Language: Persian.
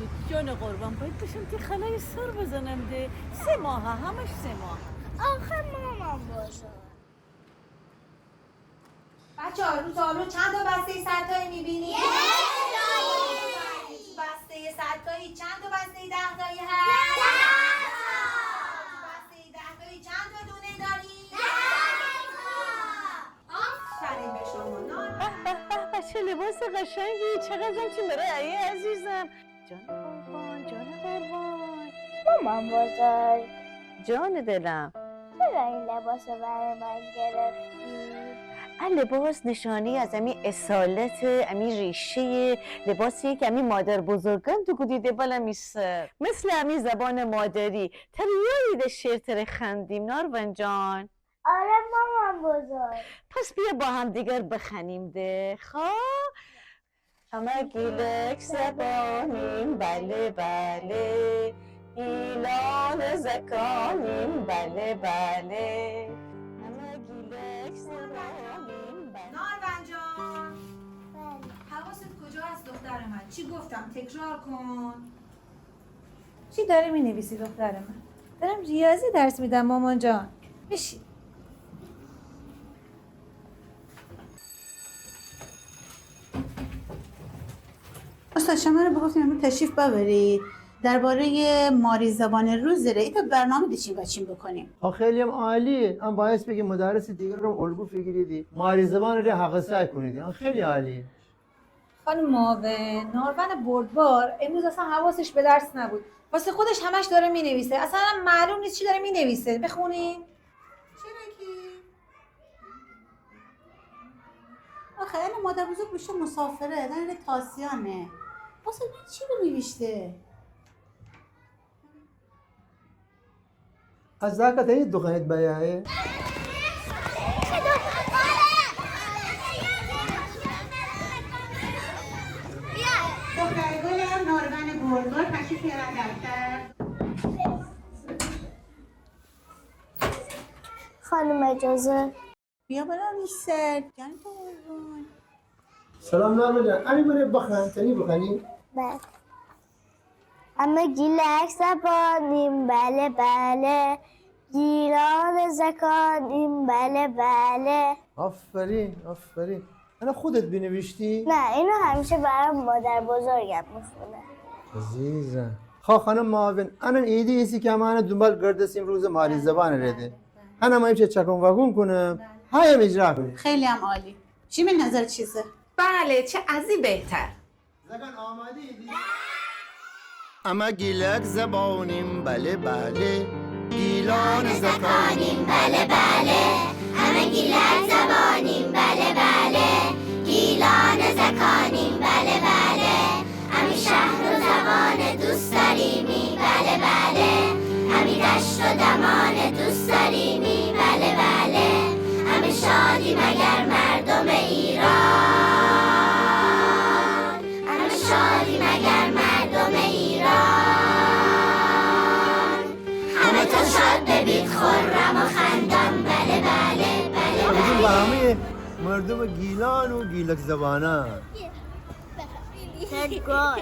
تو جان قربان باید بشم که خلای سر بزنم ده 3 ماه همش 3 ماه. آخه مامان بازار بچه ها رو تابلو چند تا بسته ستایی میبینی؟ بسته ستایی چند تا بسته 10 تایی هست؟ 10 بسته 10 تایی چند تا دونه داری؟ 10 آفرین به شما نار. چه لباس قشنگی، چقدر چی برای عزیزم. جان قربان، جان قربان. مامان بازار جان دلم. چرا این لباس رو برای من گرفتی؟ این لباس نشانی از امی اصالت، امی ریشه لباسی که امی مادر بزرگان تو دیده بالا میسر مثل امی زبان مادری تریایی ده شیر تره خندیم نارون جان. آره مامان بزرگ. پس بیا با هم دیگر بخنیم ده خواه. همه گیلک زبانیم بله بله، گیلان زکانیم بله بله، همه گیلک زبانیم بله. نارون جان بله. حواست کجا هست دختر من؟ چی گفتم؟ تکرار کن. چی داری مینویسی دختر من؟ دارم ریاضی درس میدم مامان جان. بشین. استاد شما رو بگفتیم امروز تشریف ببرید درباره ماری زبان روز داره ایتا برنامه دیچین بچین بکنیم. خیلی هم عالیه. هم باعث بگی مدرس دیگر رو الگو فکریدی ماری زبان رو حق سعی کنیدی. خیلی عالیه. خانم معاون نارون بردبار امروز اصلا حواسش به درس نبود، واسه خودش همش داره مینویسه، اصلا معلوم نیست چی داره مینویسه. بخونیم. چرا که؟ آخه الان مادر بزرگ بشه مسافره داره تاسیانه. واسه من چی رو نوشته؟ از ذاکت این دقیقت بیایه. دختر گلم نارون بردبار تشریف بیارن دفتر. خانم اجازه. بیا برم نیست جان تو قربان. سلام نارمن جان. امی بره بخن تنی بخنی. بله. همه گیلک زبانیم بله بله، گیلان زکانیم بله بله. آفرین آفرین. انا خودت بنوشتی؟ نه اینو همیشه برام مادر بزرگم میخونه. عزیزم. خانم معاون انا ایدی ایسی که ما دنبال گردسیم روز ماری زبان رده. انا ما چه چکم واگون کنم. هایم اجرا کنیم. خیلی هم عالی. چی به نظر چیزه؟ بله چه ازی بهتر. زکان آماده ایدی؟ اما گیلک زبانیم بله بله، گیلان زکانیم بله بله، همه گیلک زبانیم بله بله، گیلان زکانیم بله بله، همه شهر و زبان دوست داریمی بله بله، همه دشت و دمان دوست داریمی بله بله، همه شادی مگر مردم ایران، همه شادی مگر مردم ایران، همه تا شاد ببید خرم و خندان بله بله بله بگیم با همه مردم گیلان و گیلک زبانان. گل